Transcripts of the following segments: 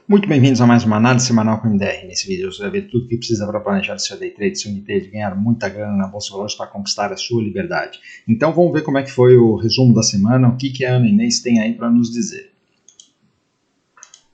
Muito bem-vindos a mais uma análise semanal com o MDR. Nesse vídeo você vai ver tudo o que precisa para planejar seu day trade, seu day ganhar muita grana na Bolsa de Valores para conquistar a sua liberdade. Então vamos ver como é que foi o resumo da semana, o que a Ana Inês tem aí para nos dizer.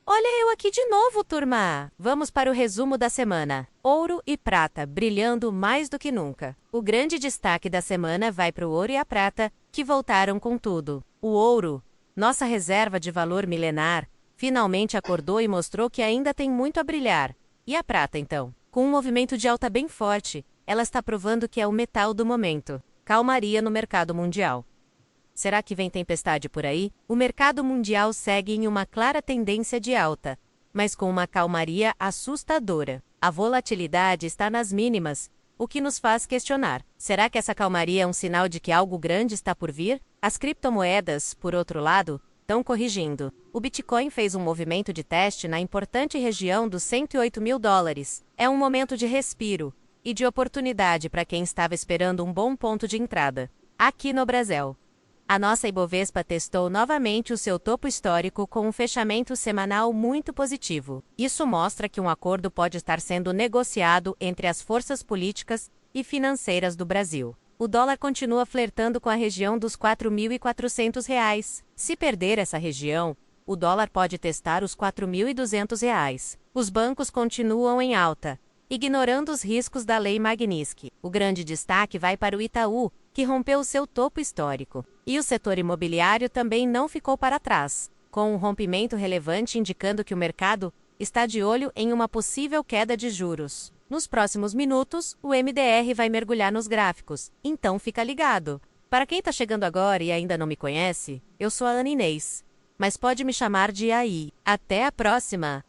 Olha eu aqui de novo, turma! Vamos para o resumo da semana. Ouro e prata brilhando mais do que nunca. O grande destaque da semana vai para o ouro e a prata, que voltaram com tudo. O ouro, nossa reserva de valor milenar, finalmente acordou e mostrou que ainda tem muito a brilhar. E a prata, então? Com um movimento de alta bem forte, ela está provando que é o metal do momento. Calmaria no mercado mundial. Será que vem tempestade por aí? O mercado mundial segue em uma clara tendência de alta, mas com uma calmaria assustadora. A volatilidade está nas mínimas, o que nos faz questionar: será que essa calmaria é um sinal de que algo grande está por vir? As criptomoedas, por outro lado, estão corrigindo. O Bitcoin fez um movimento de teste na importante região dos US$ 108.000. É um momento de respiro e de oportunidade para quem estava esperando um bom ponto de entrada. Aqui no Brasil, a nossa Ibovespa testou novamente o seu topo histórico com um fechamento semanal muito positivo. Isso mostra que um acordo pode estar sendo negociado entre as forças políticas e financeiras do Brasil. O dólar continua flertando com a região dos R$ 4.400. Se perder essa região, o dólar pode testar os R$ 4.200. Os bancos continuam em alta, ignorando os riscos da Lei Magnitsky. O grande destaque vai para o Itaú, que rompeu seu topo histórico. E o setor imobiliário também não ficou para trás, com um rompimento relevante indicando que o mercado está de olho em uma possível queda de juros. Nos próximos minutos, o MDR vai mergulhar nos gráficos, então fica ligado. Para quem está chegando agora e ainda não me conhece, eu sou a Ana Inês, mas pode me chamar de AI. Até a próxima!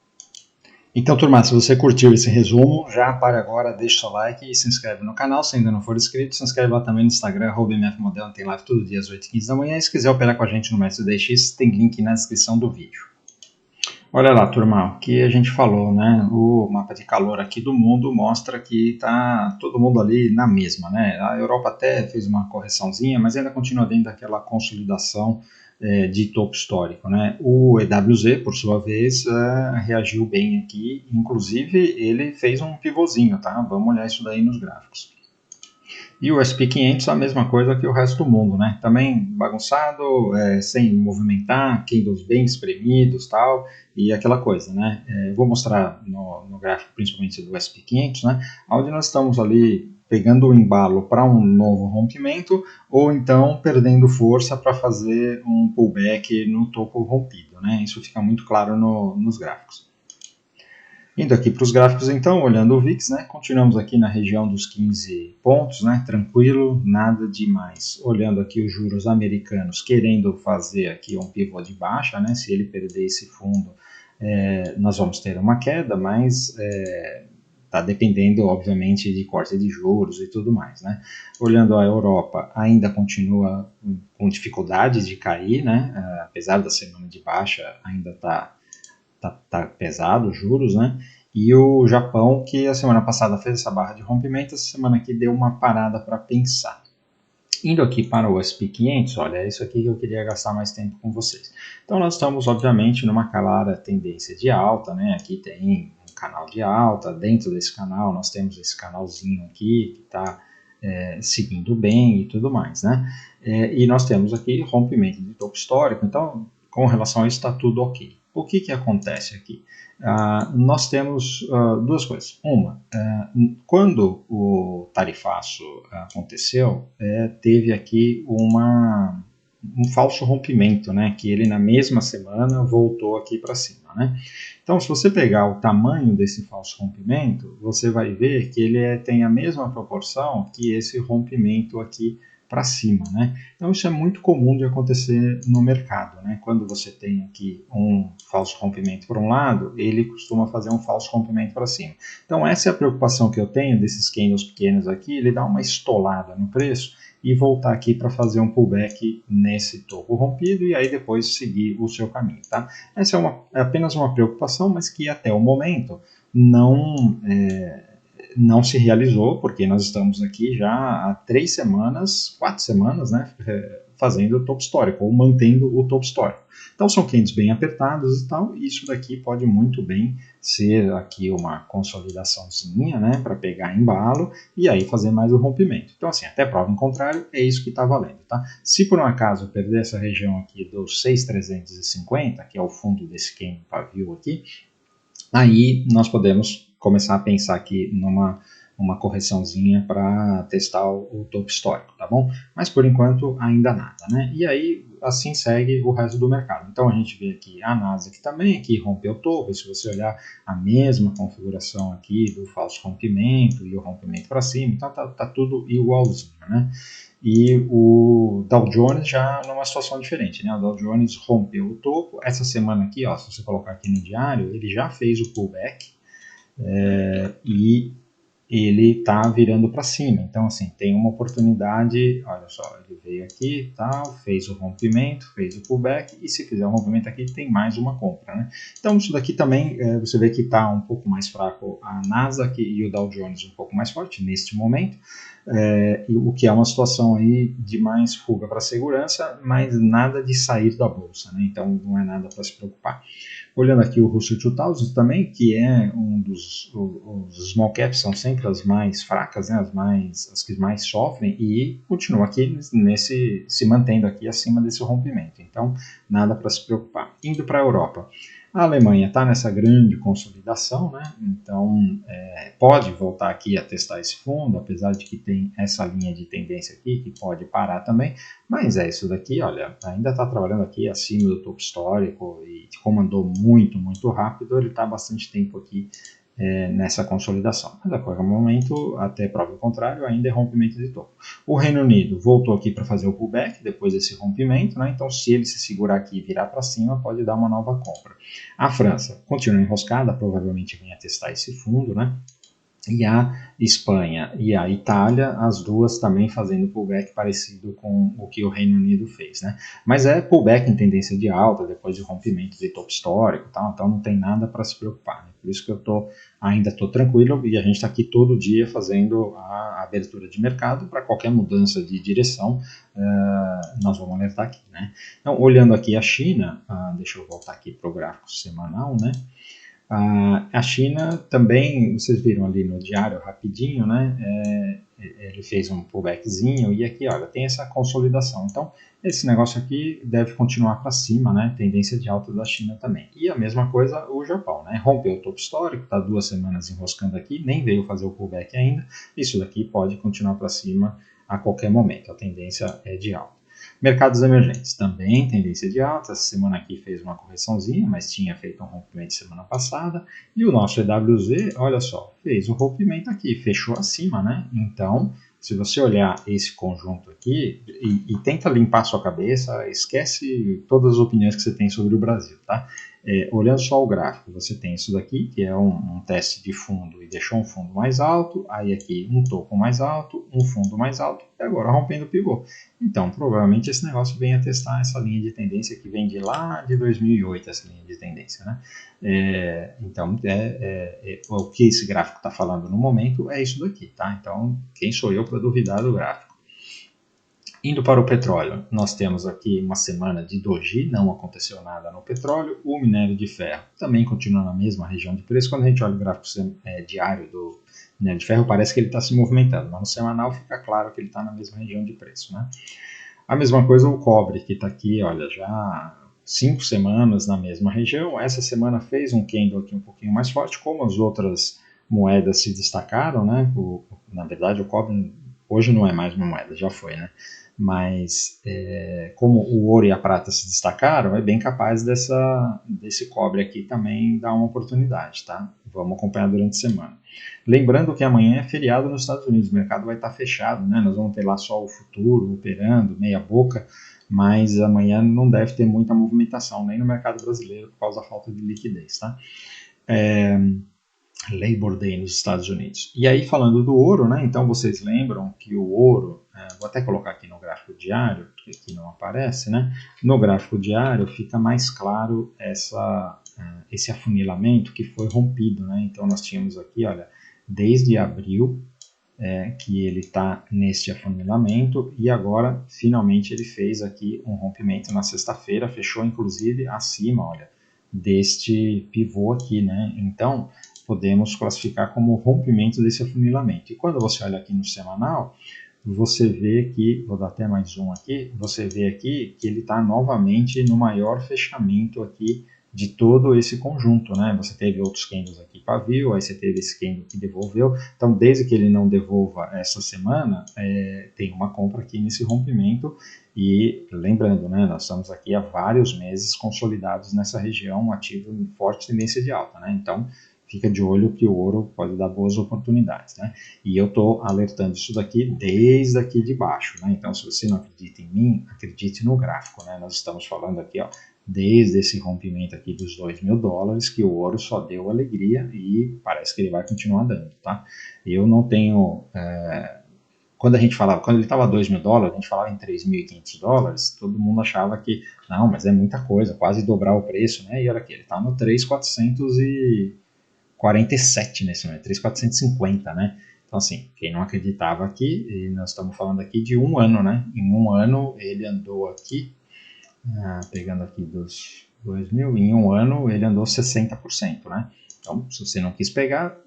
Então, turma, se você curtiu esse resumo, já para agora, deixa o seu like e se inscreve no canal. Se ainda não for inscrito, se inscreve lá também no Instagram, @mfmodelo, tem live todo dia às 8h15 da manhã. E se quiser operar com a gente no Método DX, tem link na descrição do vídeo. Olha lá, turma, o que a gente falou, né? O mapa de calor aqui do mundo mostra que tá todo mundo ali na mesma, né? A Europa até fez uma correçãozinha, mas ainda continua dentro daquela consolidação de topo histórico, né? O EWZ, por sua vez, reagiu bem aqui, inclusive ele fez um pivôzinho, tá? Vamos olhar isso daí nos gráficos. E o SP500 a mesma coisa que o resto do mundo, né? Também bagunçado, sem movimentar, candles bem espremidos, tal, e aquela coisa, né? Vou mostrar no gráfico, principalmente do SP500, né? Onde nós estamos ali pegando o embalo para um novo rompimento, ou então perdendo força para fazer um pullback no topo rompido, né? Isso fica muito claro nos gráficos. Indo aqui para os gráficos, então, olhando o VIX, né, continuamos aqui na região dos 15 pontos, né, tranquilo, nada demais. Olhando aqui os juros americanos, querendo fazer aqui um pivô de baixa, né, se ele perder esse fundo, nós vamos ter uma queda, mas está dependendo, obviamente, de corte de juros e tudo mais, né. Olhando a Europa, ainda continua com dificuldade de cair, né, apesar da semana de baixa, ainda tá pesado os juros, né? E o Japão, que a semana passada fez essa barra de rompimento, essa semana aqui deu uma parada para pensar. Indo aqui para o SP500, olha, é isso aqui que eu queria gastar mais tempo com vocês. Então nós estamos, obviamente, numa clara tendência de alta, né? Aqui tem um canal de alta, dentro desse canal nós temos esse canalzinho aqui que está seguindo bem e tudo mais, né? E nós temos aqui rompimento de topo histórico, então com relação a isso está tudo ok. O que acontece aqui? Nós temos duas coisas. Uma, quando o tarifaço aconteceu, teve aqui um falso rompimento, né? Que ele na mesma semana voltou aqui para cima, né? Então, se você pegar o tamanho desse falso rompimento, você vai ver que ele tem a mesma proporção que esse rompimento aqui para cima, né? Então isso é muito comum de acontecer no mercado, né? Quando você tem aqui um falso rompimento para um lado, ele costuma fazer um falso rompimento para cima. Então essa é a preocupação que eu tenho desses candles pequenos aqui, ele dá uma estolada no preço e voltar aqui para fazer um pullback nesse topo rompido e aí depois seguir o seu caminho, tá? Essa é apenas uma preocupação, mas que até o momento não se realizou, porque nós estamos aqui já há 3 semanas, 4 semanas, né, fazendo o topo histórico, ou mantendo o topo histórico. Então são candles bem apertados e tal, e isso daqui pode muito bem ser aqui uma consolidaçãozinha, né, para pegar embalo e aí fazer mais o rompimento. Então assim, até prova em contrário, é isso que está valendo, tá? Se por um acaso eu perder essa região aqui dos 6.350, que é o fundo desse candle pavio aqui, aí nós podemos começar a pensar aqui uma correçãozinha para testar o topo histórico, tá bom? Mas por enquanto ainda nada, né? E aí assim segue o resto do mercado. Então a gente vê aqui a Nasdaq também, aqui rompeu o topo, e se você olhar a mesma configuração aqui do falso rompimento e o rompimento para cima, então tá tudo igualzinho, né? E o Dow Jones já numa situação diferente, né? O Dow Jones rompeu o topo, essa semana aqui, ó, se você colocar aqui no diário, ele já fez o pullback, e ele está virando para cima. Então, assim, tem uma oportunidade, olha só, ele veio aqui, tal, fez o rompimento, fez o pullback, e se fizer o rompimento aqui, tem mais uma compra, né? Então, isso daqui também, você vê que está um pouco mais fraco a Nasdaq e o Dow Jones um pouco mais forte neste momento, o que é uma situação aí de mais fuga para segurança, mas nada de sair da bolsa, né? Então, não é nada para se preocupar. Olhando aqui o Russell 2000 também, que é um dos os small caps, são sempre as mais fracas, né, as que mais sofrem, e continua aqui se mantendo aqui acima desse rompimento. Então, nada para se preocupar. Indo para a Europa. A Alemanha está nessa grande consolidação, né? Então pode voltar aqui a testar esse fundo, apesar de que tem essa linha de tendência aqui que pode parar também, mas é isso daqui, olha, ainda está trabalhando aqui acima do topo histórico e como andou muito, muito rápido, ele está bastante tempo aqui nessa consolidação. Mas a qualquer momento, até prova o contrário, ainda é rompimento de topo. O Reino Unido voltou aqui para fazer o pullback depois desse rompimento, né? Então se ele se segurar aqui e virar para cima, pode dar uma nova compra. A França continua enroscada, provavelmente venha testar esse fundo, né? E a Espanha e a Itália, as duas também fazendo pullback parecido com o que o Reino Unido fez, né? Mas é pullback em tendência de alta, depois de rompimento de topo histórico e tal, então não tem nada para se preocupar, né? Por isso que eu ainda estou tranquilo e a gente está aqui todo dia fazendo a abertura de mercado para qualquer mudança de direção, nós vamos alertar aqui, né? Então, olhando aqui a China, deixa eu voltar aqui para o gráfico semanal, né? A China também, vocês viram ali no diário rapidinho, né? Ele fez um pullbackzinho e aqui, olha, tem essa consolidação. Então, esse negócio aqui deve continuar para cima, né? Tendência de alta da China também. E a mesma coisa o Japão, né? Rompeu o topo histórico, está 2 semanas enroscando aqui, nem veio fazer o pullback ainda. Isso daqui pode continuar para cima a qualquer momento. A tendência é de alta. Mercados emergentes também tendência de alta. Essa semana aqui fez uma correçãozinha, mas tinha feito um rompimento semana passada. E o nosso EWZ, olha só, fez um rompimento aqui, fechou acima, né? Então, se você olhar esse conjunto aqui e tenta limpar a sua cabeça, esquece todas as opiniões que você tem sobre o Brasil, tá? Olhando só o gráfico, você tem isso daqui, que é um teste de fundo e deixou um fundo mais alto, aí aqui um topo mais alto, um fundo mais alto, e agora rompendo o pivô. Então, provavelmente esse negócio vem a testar essa linha de tendência que vem de lá de 2008, essa linha de tendência, né? Então, o que esse gráfico está falando no momento é isso daqui, tá? Então, quem sou eu para duvidar do gráfico? Indo para o petróleo, nós temos aqui uma semana de doji, não aconteceu nada no petróleo. O minério de ferro também continua na mesma região de preço. Quando a gente olha o gráfico diário do minério de ferro, parece que ele está se movimentando, mas no semanal fica claro que ele está na mesma região de preço, né? A mesma coisa o cobre, que está aqui, olha, já 5 semanas na mesma região. Essa semana fez um candle aqui um pouquinho mais forte, como as outras moedas se destacaram, né? Na verdade, o cobre hoje não é mais uma moeda, já foi, né? Mas como o ouro e a prata se destacaram, é bem capaz desse cobre aqui também dar uma oportunidade, tá? Vamos acompanhar durante a semana. Lembrando que amanhã é feriado nos Estados Unidos, o mercado vai estar fechado, né? Nós vamos ter lá só o futuro operando, meia boca, mas amanhã não deve ter muita movimentação, nem no mercado brasileiro, por causa da falta de liquidez, tá? Labor Day nos Estados Unidos. E aí, falando do ouro, né? Então vocês lembram que o ouro, vou até colocar aqui no gráfico diário, que aqui não aparece, né? No gráfico diário fica mais claro esse afunilamento que foi rompido, né? Então nós tínhamos aqui, olha, desde abril, que ele está neste afunilamento e agora finalmente ele fez aqui um rompimento na sexta-feira, fechou inclusive acima, olha, deste pivô aqui, né? Então podemos classificar como rompimento desse afunilamento. E quando você olha aqui no semanal, você vê que, vou dar até mais um aqui, você vê aqui que ele está novamente no maior fechamento aqui de todo esse conjunto, né? Você teve outros candles aqui pavio, aí você teve esse candle que devolveu. Então, desde que ele não devolva essa semana, tem uma compra aqui nesse rompimento. E lembrando, né, nós estamos aqui há vários meses consolidados nessa região, um ativo em forte tendência de alta, né? Então, fica de olho que o ouro pode dar boas oportunidades, né? E eu estou alertando isso daqui desde aqui de baixo, né? Então, se você não acredita em mim, acredite no gráfico, né? Nós estamos falando aqui, ó, desde esse rompimento aqui dos $2.000, que o ouro só deu alegria e parece que ele vai continuar dando, tá? Eu não tenho... quando ele estava a $2.000, a gente falava em $3.500, todo mundo achava que, não, mas é muita coisa, quase dobrar o preço, né? E olha aqui, ele está no 3.447 nesse momento, 3.450, né? Então, assim, quem não acreditava aqui, e nós estamos falando aqui de um ano, né? Em um ano ele andou aqui, pegando aqui dos 2.000, em um ano ele andou 60%, né? Então, se você não quis pegar,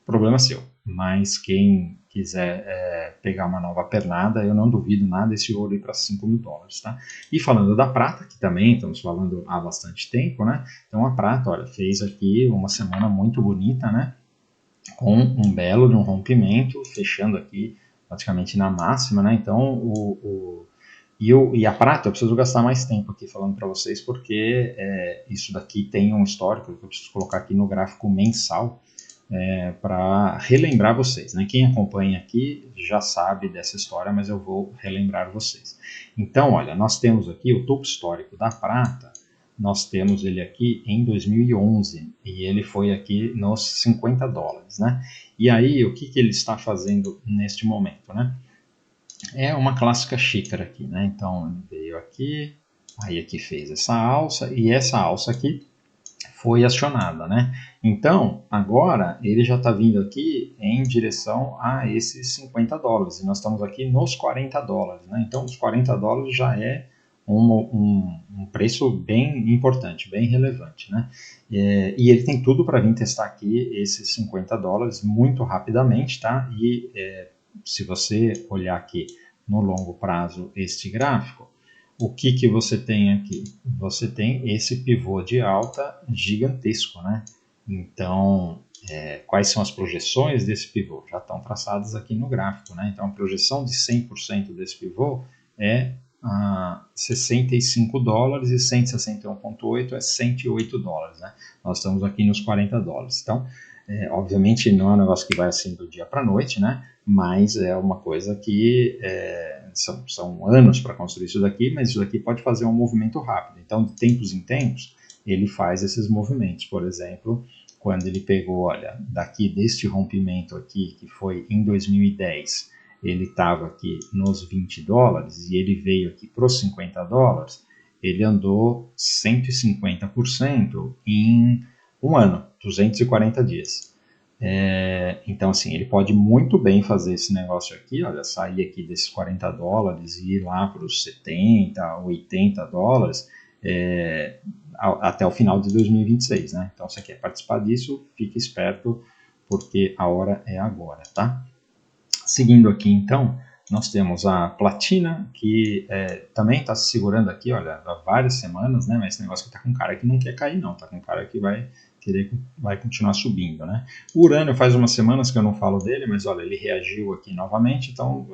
problema seu. Mas quem quiser pegar uma nova pernada, eu não duvido nada desse ouro ir para $5.000, tá? E falando da prata, que também estamos falando há bastante tempo, né? Então a prata, olha, fez aqui uma semana muito bonita, né? Com um belo de um rompimento, fechando aqui praticamente na máxima, né? Então e a prata, eu preciso gastar mais tempo aqui falando para vocês, porque isso daqui tem um histórico que eu preciso colocar aqui no gráfico mensal, para relembrar vocês, né? Quem acompanha aqui já sabe dessa história, mas eu vou relembrar vocês. Então, olha, nós temos aqui o topo histórico da prata, nós temos ele aqui em 2011, e ele foi aqui nos $50, né? E aí, o que ele está fazendo neste momento, né? É uma clássica xícara aqui, né? Então, ele veio aqui, aí aqui fez essa alça, e essa alça aqui foi acionada, né? Então, agora ele já está vindo aqui em direção a esses $50, e nós estamos aqui nos $40, né? Então, os $40 já é um preço bem importante, bem relevante, né? E ele tem tudo para vir testar aqui esses $50 muito rapidamente, tá? E se você olhar aqui no longo prazo este gráfico, o que você tem aqui? Você tem esse pivô de alta gigantesco, né? Então, quais são as projeções desse pivô? Já estão traçadas aqui no gráfico, né? Então, a projeção de 100% desse pivô é $65 e 161,8 é $108, né? Nós estamos aqui nos $40. Então, obviamente não é um negócio que vai assim do dia para a noite, né? Mas é uma coisa que são anos para construir isso daqui, mas isso daqui pode fazer um movimento rápido. Então, de tempos em tempos, ele faz esses movimentos. Por exemplo, quando ele pegou, olha, daqui deste rompimento aqui, que foi em 2010, ele estava aqui nos $20 e ele veio aqui para os $50, ele andou 150% em um ano, 240 dias. Então, assim, ele pode muito bem fazer esse negócio aqui, olha, sair aqui desses $40 e ir lá para os $70, $80, até o final de 2026, né? Então, se você quer participar disso, fique esperto, porque a hora é agora, tá? Seguindo aqui, então, nós temos a platina, que também está se segurando aqui, olha, há várias semanas, né? Mas esse negócio que está com cara que não quer cair, não, tá com cara que vai continuar subindo, né? O urânio faz umas semanas que eu não falo dele, mas olha, ele reagiu aqui novamente, então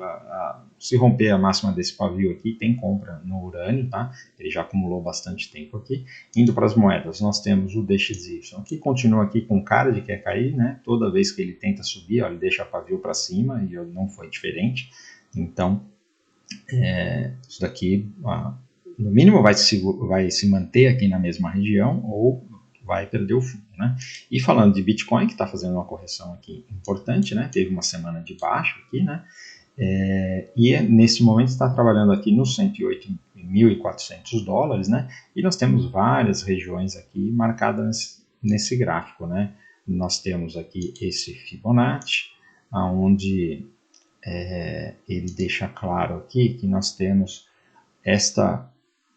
se romper a máxima desse pavio aqui, tem compra no urânio, tá? Ele já acumulou bastante tempo aqui. Indo para as moedas, nós temos o DXY, que continua aqui com cara de que quer cair, né? Toda vez que ele tenta subir, ó, ele deixa o pavio para cima, e não foi diferente. Então, isso daqui, no mínimo, vai se manter aqui na mesma região, ou vai perder o fundo, né? E falando de Bitcoin, que está fazendo uma correção aqui importante, né? Teve uma semana de baixo aqui, né? E nesse momento está trabalhando aqui nos $108.400, né? E nós temos várias regiões aqui marcadas nesse gráfico, né? Nós temos aqui esse Fibonacci, onde ele deixa claro aqui que nós temos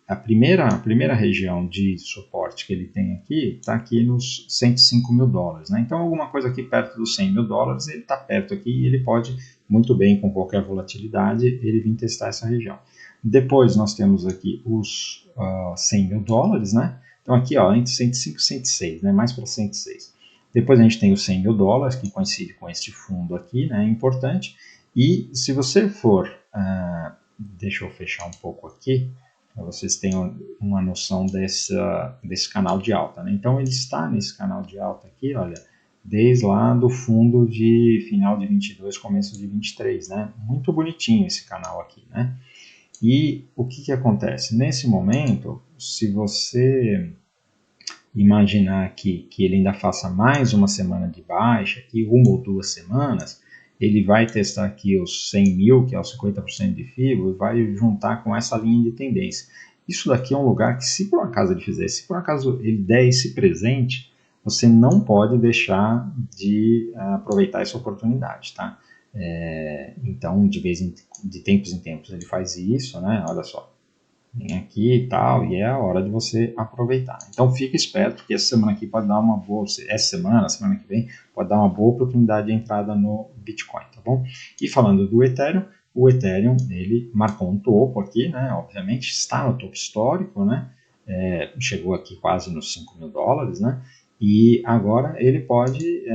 a primeira região de suporte que ele tem aqui está aqui nos 105 mil dólares, né? Então alguma coisa aqui perto dos 100 mil dólares, ele está perto aqui e ele pode muito bem, com qualquer volatilidade, ele vir testar essa região. Depois nós temos aqui os 100 mil dólares, né? Então aqui entre 105 e 106, né? Mais para 106. Depois a gente tem os 100 mil dólares, que coincide com este fundo aqui, né? É importante. E se você for, deixa eu fechar um pouco aqui, para vocês tenham uma noção desse canal de alta, né? Então ele está nesse canal de alta aqui, olha, desde lá do fundo de final de 22, começo de 23, né? Muito bonitinho esse canal aqui, né? E o que acontece? Nesse momento, se você imaginar aqui que ele ainda faça mais uma semana de baixa, aqui 1 ou 2 semanas, ele vai testar aqui os 100 mil, que é os 50% de FIBO, e vai juntar com essa linha de tendência. Isso daqui é um lugar que, se por acaso ele fizer, se por acaso ele der esse presente, você não pode deixar de aproveitar essa oportunidade, tá? Então, de tempos em tempos ele faz isso, né? Olha só, vem aqui e tal, e é a hora de você aproveitar. Então fica esperto, porque essa semana aqui pode dar uma boa, semana que vem, pode dar uma boa oportunidade de entrada no Bitcoin, tá bom? E falando do Ethereum, o Ethereum, ele marcou um topo aqui, né? Obviamente está no topo histórico, né? Chegou aqui quase nos 5 mil dólares, né? E agora ele pode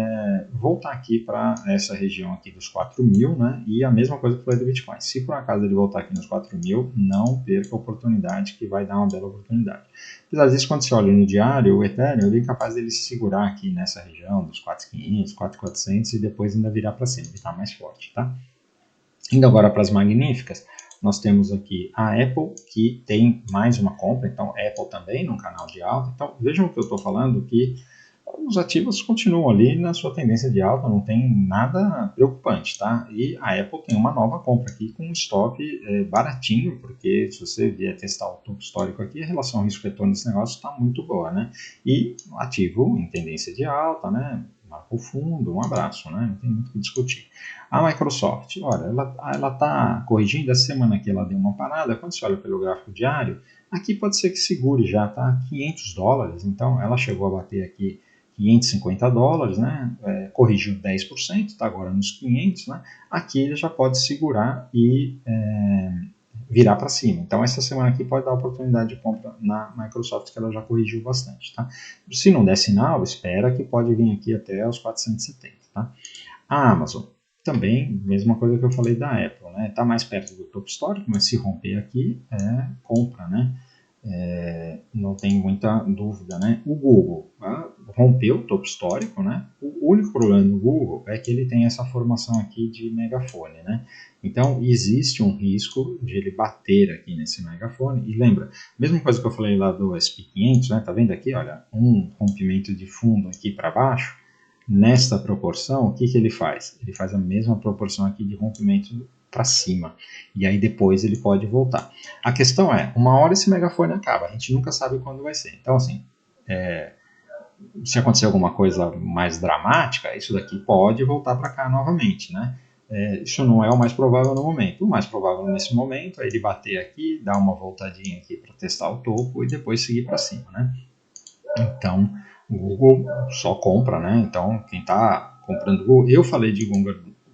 voltar aqui para essa região aqui dos 4 mil, né? E a mesma coisa que eu falei do Bitcoin. Se por acaso ele voltar aqui nos 4 mil, não perca a oportunidade, que vai dar uma bela oportunidade. Apesar disso, quando você olha no diário, o Ethereum ele é capaz dele se segurar aqui nessa região dos 4.500, 4.400 e depois ainda virar para cima, ficar mais forte, tá? Indo agora para as magníficas, nós temos aqui a Apple, que tem mais uma compra, então Apple também num canal de alta. Então vejam o que eu estou falando, que os ativos continuam ali na sua tendência de alta, não tem nada preocupante, tá? E a Apple tem uma nova compra aqui com um stop baratinho, porque se você vier testar o topo histórico aqui, a relação risco-retorno desse negócio está muito boa, né? E ativo em tendência de alta, né? Marca o fundo, um abraço, né? Não tem muito o que discutir. A Microsoft, olha, ela está corrigindo, essa semana aqui ela deu uma parada, quando você olha pelo gráfico diário, aqui pode ser que segure já, tá? 500 dólares, então ela chegou a bater aqui 550 dólares, né? Corrigiu 10%, está agora nos 500, né? Aqui ele já pode segurar e virar para cima. Então essa semana aqui pode dar oportunidade de compra na Microsoft, que ela já corrigiu bastante, tá? Se não der sinal, espera que pode vir aqui até os 470, tá? A Amazon, também, mesma coisa que eu falei da Apple, né? Tá mais perto do topo histórico, mas se romper aqui, compra, né? Não tem muita dúvida, né? O Google rompeu o topo histórico, né? O único problema do Google é que ele tem essa formação aqui de megafone, né? Então existe um risco de ele bater aqui nesse megafone. E lembra, mesma coisa que eu falei lá do SP500, né? Tá vendo aqui, olha, um rompimento de fundo aqui para baixo. Nesta proporção, o que ele faz? Ele faz a mesma proporção aqui de rompimento para cima. E aí depois ele pode voltar. A questão é, uma hora esse megafone acaba, a gente nunca sabe quando vai ser. Então, assim, se acontecer alguma coisa mais dramática, isso daqui pode voltar para cá novamente, né? Isso não é o mais provável no momento. O mais provável nesse momento é ele bater aqui, dar uma voltadinha aqui para testar o topo e depois seguir para cima, né? Então, o Google só compra, né? Então, quem está comprando o Google, eu falei de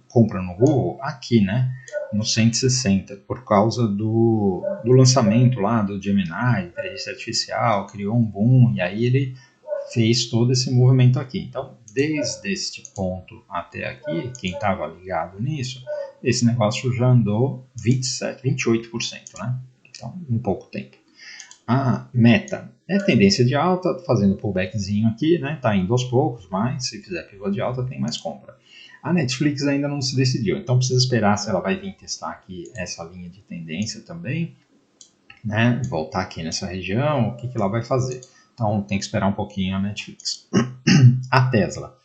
compra no Google aqui, né? No 160, por causa do lançamento lá do Gemini, inteligência artificial, criou um boom, e aí ele fez todo esse movimento aqui. Então, desde este ponto até aqui, quem estava ligado nisso, esse negócio já andou 28%, né? Então, em pouco tempo. A Meta é tendência de alta, fazendo pullbackzinho aqui, né? Tá indo aos poucos, mas se fizer pivô de alta tem mais compra. A Netflix ainda não se decidiu, então precisa esperar se ela vai vir testar aqui essa linha de tendência também, né? Voltar aqui nessa região, o que ela vai fazer. Então tem que esperar um pouquinho a Netflix. A Tesla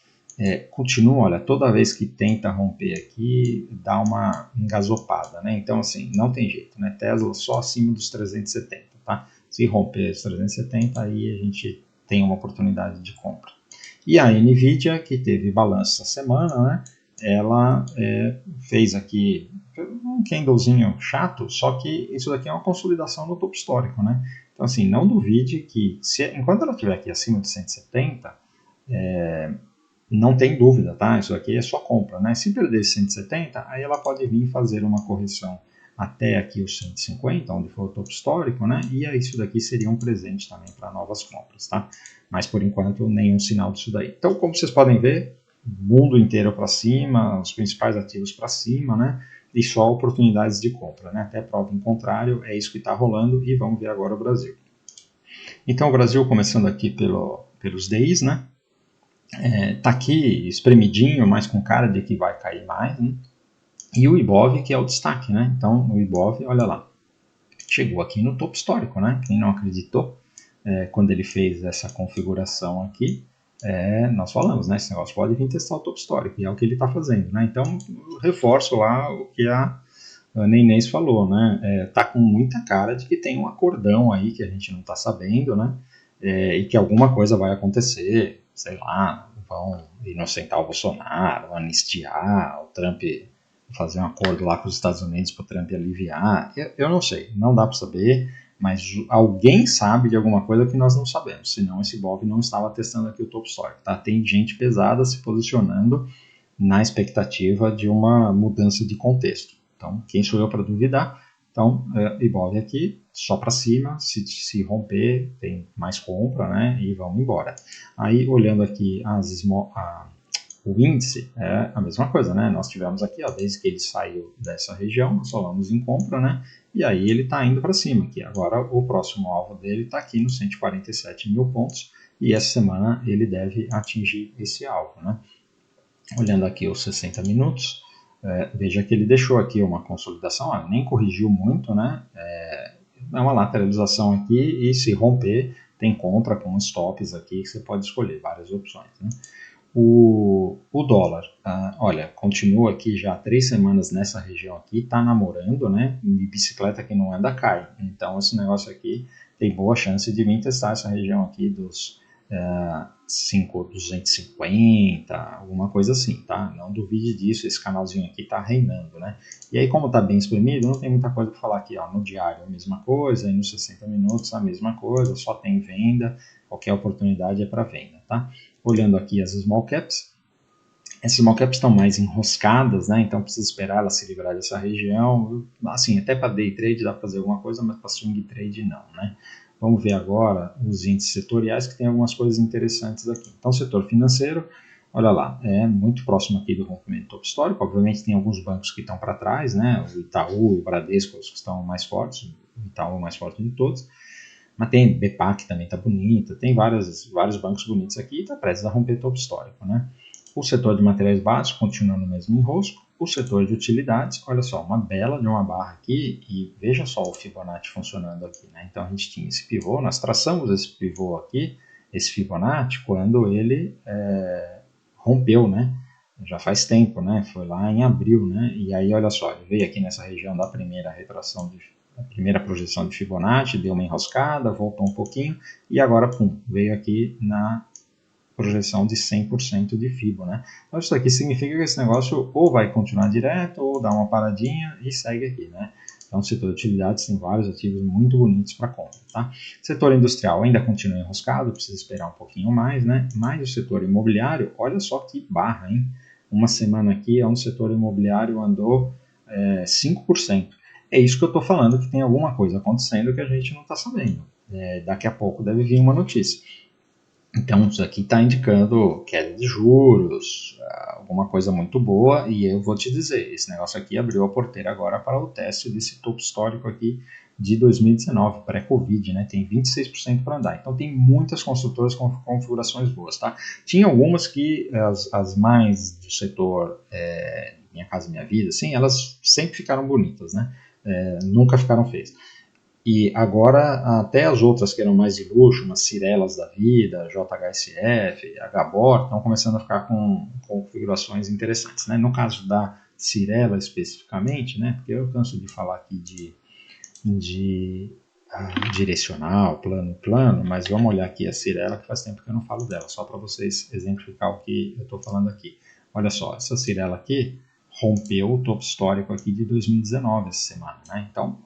continua, olha, toda vez que tenta romper aqui, dá uma engasopada, né? Então assim, não tem jeito, né? Tesla só acima dos 370, tá? Se romper os 370, aí a gente tem uma oportunidade de compra. E a Nvidia, que teve balanço essa semana, né? ela fez aqui um candlezinho chato, só que isso daqui é uma consolidação no topo histórico, né? Então, assim, não duvide que, enquanto ela estiver aqui acima de 170, não tem dúvida, tá? Isso aqui é só compra, né? Se perder 170, aí ela pode vir fazer uma correção até aqui os 150, onde for o topo histórico, né? E aí isso daqui seria um presente também para novas compras, tá? Mas por enquanto nenhum sinal disso daí. Então, como vocês podem ver, mundo inteiro para cima, os principais ativos para cima, né? E só oportunidades de compra, né? Até prova em contrário, é isso que está rolando e vamos ver agora o Brasil. Então, o Brasil começando aqui pelos DIs, né? Tá aqui espremidinho, mas com cara de que vai cair mais, né? E o Ibov, que é o destaque, né? Então, o Ibov, olha lá, chegou aqui no topo histórico, né? Quem não acreditou, quando ele fez essa configuração aqui, nós falamos, né? Esse negócio pode vir testar o topo histórico, e é o que ele está fazendo, né? Então, reforço lá o que a Ana Inês falou, né? Tá com muita cara de que tem um acordão aí que a gente não está sabendo, né? E que alguma coisa vai acontecer, sei lá, vão inocentar o Bolsonaro, anistiar, o Trump fazer um acordo lá com os Estados Unidos para o Trump aliviar. Eu não sei, não dá para saber, mas alguém sabe de alguma coisa que nós não sabemos, senão esse Ibov não estava testando aqui o topo histórico. Tá? Tem gente pesada se posicionando na expectativa de uma mudança de contexto. Então, quem sou eu para duvidar? Então, Ibov aqui, só para cima, se romper, tem mais compra, né? E vamos embora. Aí, olhando aqui o índice, é a mesma coisa, né? Nós tivemos aqui, ó, desde que ele saiu dessa região, nós falamos em compra, né? E aí ele está indo para cima aqui. Agora, o próximo alvo dele está aqui nos 147 mil pontos, e essa semana ele deve atingir esse alvo, né? Olhando aqui os 60 minutos, veja que ele deixou aqui uma consolidação, nem corrigiu muito, né? É uma lateralização aqui e se romper, tem compra com stops aqui que você pode escolher, várias opções, né? O dólar, olha, continua aqui já há 3 semanas nessa região aqui, tá namorando, né? E bicicleta que não anda cai. Então esse negócio aqui tem boa chance de vir testar essa região aqui dos 5,250, alguma coisa assim, tá? Não duvide disso, esse canalzinho aqui tá reinando, né? E aí, como tá bem espremido, não tem muita coisa para falar aqui, ó. No diário a mesma coisa, e nos 60 minutos a mesma coisa, só tem venda, qualquer oportunidade é para venda, tá? Olhando aqui as small caps, essas small caps estão mais enroscadas, né? Então precisa esperar ela se livrar dessa região. Assim, até para day trade dá para fazer alguma coisa, mas para swing trade não, né? Vamos ver agora os índices setoriais, que tem algumas coisas interessantes aqui. Então, setor financeiro, olha lá, é muito próximo aqui do rompimento topo histórico. Obviamente tem alguns bancos que estão para trás, né? O Itaú e o Bradesco os que estão mais fortes, o Itaú é o mais forte de todos. Mas tem BPAC também está bonita, tem vários bancos bonitos aqui e está prestes a romper topo histórico, né? O setor de materiais básicos continua no mesmo enrosco. O setor de utilidades, olha só, uma bela de uma barra aqui e veja só o Fibonacci funcionando aqui, né? Então a gente tinha esse pivô, nós traçamos esse pivô aqui, esse Fibonacci, quando ele rompeu, né? Já faz tempo, né? Foi lá em abril, né? E aí, olha só, ele veio aqui nessa região da primeira retração a primeira projeção de Fibonacci, deu uma enroscada, voltou um pouquinho e agora, pum, veio aqui na projeção de 100% de Fibo, né? Então isso aqui significa que esse negócio ou vai continuar direto ou dá uma paradinha e segue aqui, né? Então o setor de utilidades tem vários ativos muito bonitos para compra, tá? Setor industrial ainda continua enroscado, precisa esperar um pouquinho mais, né? Mas o setor imobiliário, olha só que barra, hein? Uma semana aqui, onde o setor imobiliário andou 5%. É isso que eu estou falando, que tem alguma coisa acontecendo que a gente não está sabendo. Daqui a pouco deve vir uma notícia. Então, isso aqui está indicando queda de juros, alguma coisa muito boa, e eu vou te dizer, esse negócio aqui abriu a porteira agora para o teste desse topo histórico aqui de 2019, pré-Covid, né? Tem 26% para andar. Então, tem muitas construtoras com configurações boas, tá? Tinha algumas que, as mais do setor Minha Casa Minha Vida, assim, elas sempre ficaram bonitas, né? Nunca ficaram feias. E agora até as outras que eram mais de luxo, umas Cirelas da vida, JHSF, Hbor, estão começando a ficar com configurações interessantes, né? No caso da Cirela especificamente, né? Porque eu canso de falar aqui de direcional, plano, mas vamos olhar aqui a Cirela, que faz tempo que eu não falo dela, só para vocês exemplificar o que eu estou falando aqui. olha só, essa Cyrela aqui rompeu o topo histórico aqui de 2019 essa semana, né? Então,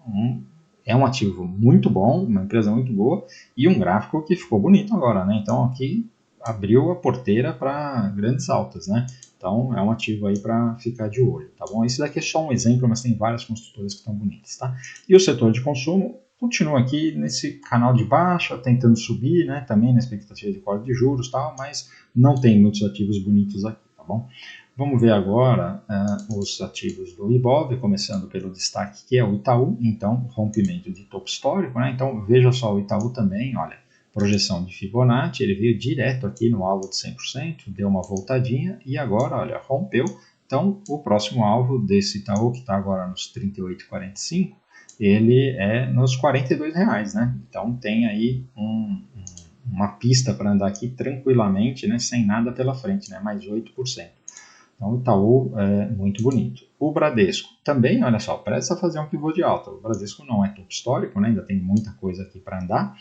é um ativo muito bom, uma empresa muito boa e um gráfico que ficou bonito agora, né? Então, aqui abriu a porteira para grandes altas, né? Então, é um ativo aí para ficar de olho, tá bom? Esse daqui é só um exemplo, mas tem várias construtoras que estão bonitas, tá? E o setor de consumo continua aqui nesse canal de baixa, tentando subir, né? Também na expectativa de corte de juros e tal, mas não tem muitos ativos bonitos aqui, tá bom? Vamos ver agora os ativos do Ibov, começando pelo destaque que é o Itaú, então rompimento de topo histórico, né? Então veja só o Itaú também, olha, projeção de Fibonacci, ele veio direto aqui no alvo de 100%, deu uma voltadinha e agora, olha, rompeu. Então o próximo alvo desse Itaú, que está agora nos 38,45, ele é nos R$42, né? Então tem aí uma pista para andar aqui tranquilamente, né? Sem nada pela frente, né? Mais 8%. Então o Itaú é muito bonito. O Bradesco também, olha só, presta a fazer um pivô de alta. O Bradesco não é topo histórico, né? Ainda tem muita coisa aqui para andar,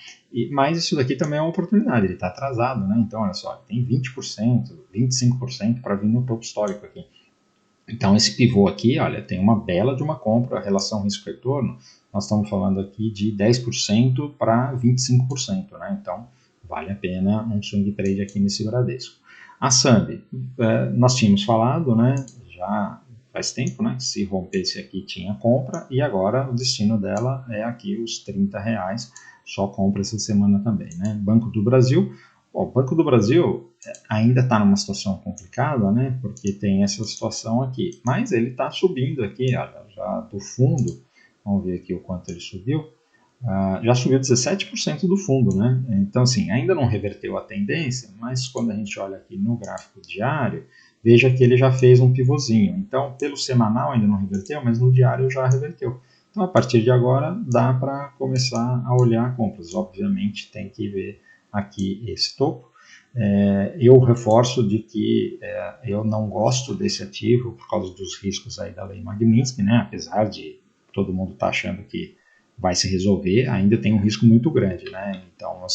mas isso daqui também é uma oportunidade, ele está atrasado, né? Então olha só, tem 20%, 25% para vir no topo histórico aqui. Então esse pivô aqui, olha, tem uma bela de uma compra, a relação risco-retorno, nós estamos falando aqui de 10% para 25%, né? Então vale a pena um swing trade aqui nesse Bradesco. A Sambi, nós tínhamos falado, né, já faz tempo, né, que se rompesse aqui tinha compra, e agora o destino dela é aqui os R$30, só compra essa semana também, né. Banco do Brasil, o Banco do Brasil ainda está numa situação complicada, né, porque tem essa situação aqui, mas ele está subindo aqui, olha, já do fundo, vamos ver aqui o quanto ele subiu, já subiu 17% do fundo, né? Então, assim, ainda não reverteu a tendência, mas quando a gente olha aqui no gráfico diário, veja que ele já fez um pivôzinho. Então, pelo semanal ainda não reverteu, mas no diário já reverteu. Então, a partir de agora, dá para começar a olhar compras. Obviamente, tem que ver aqui esse topo. Eu reforço de que eu não gosto desse ativo por causa dos riscos aí da lei Magnitsky, né? Apesar de todo mundo estar achando que vai se resolver, ainda tem um risco muito grande, né? Então, o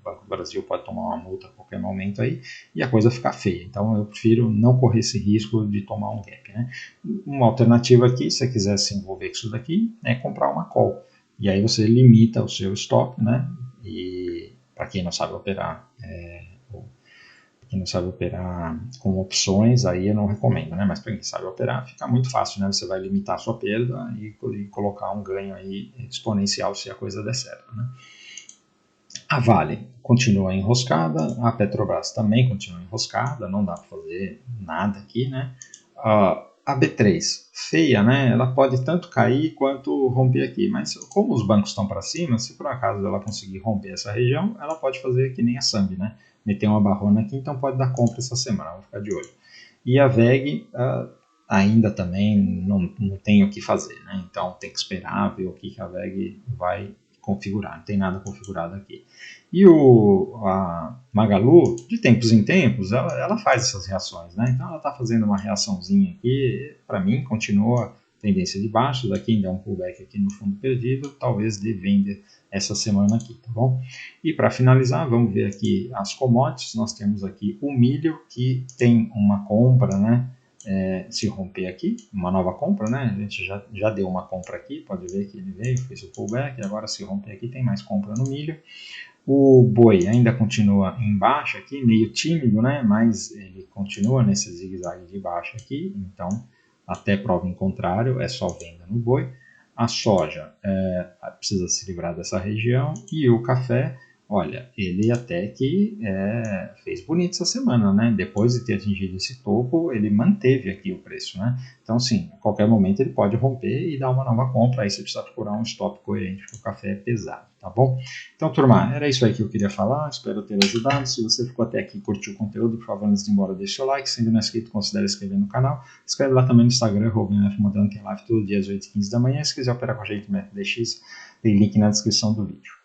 Banco do Brasil pode tomar uma multa a qualquer momento aí e a coisa ficar feia. Então, eu prefiro não correr esse risco de tomar um gap, né? Uma alternativa aqui, se você quiser se envolver com isso daqui, é comprar uma call. E aí você limita o seu stop, né? E para quem não sabe operar, com opções, aí eu não recomendo, né? Mas para quem sabe operar, fica muito fácil, né? Você vai limitar a sua perda e colocar um ganho aí exponencial se a coisa der certo, né? A Vale continua enroscada, a Petrobras também continua enroscada, não dá para fazer nada aqui, né? A B3, feia, né? Ela pode tanto cair quanto romper aqui, mas como os bancos estão para cima, se por acaso ela conseguir romper essa região, ela pode fazer que nem a Sambi, né? Meter uma barrona aqui, então pode dar compra essa semana, vamos ficar de olho. E a VEG ainda também não tem o que fazer, né? Então tem que esperar ver o que a VEG vai configurar, não tem nada configurado aqui. E a Magalu, de tempos em tempos, ela faz essas reações, né? Então ela está fazendo uma reaçãozinha aqui, para mim continua tendência de baixo, daqui ainda é um pullback aqui no fundo perdido, talvez dê venda essa semana aqui, tá bom? E para finalizar, vamos ver aqui as commodities, nós temos aqui o milho, que tem uma compra, né? Se romper aqui, uma nova compra, né? A gente já deu uma compra aqui, pode ver que ele veio, fez o pullback, e agora se romper aqui tem mais compra no milho. O boi ainda continua em baixa aqui, meio tímido, né? Mas ele continua nesse zigue-zague de baixa aqui, então até prova em contrário, é só venda no boi. A soja precisa se livrar dessa região e o café, olha, ele até que fez bonito essa semana, né? Depois de ter atingido esse topo, ele manteve aqui o preço, né? Então, sim, a qualquer momento ele pode romper e dar uma nova compra, aí você precisa procurar um stop coerente, porque o café é pesado, tá bom? Então, turma, era isso aí que eu queria falar, espero ter ajudado. Se você ficou até aqui e curtiu o conteúdo, por favor, antes de ir embora, deixe seu like. Se ainda não é inscrito, considere inscrever no canal. Escreve lá também no Instagram, @mfmodelo, tem live todo dia às 8h15 da manhã. Se quiser operar com a gente, MFDX, tem link na descrição do vídeo.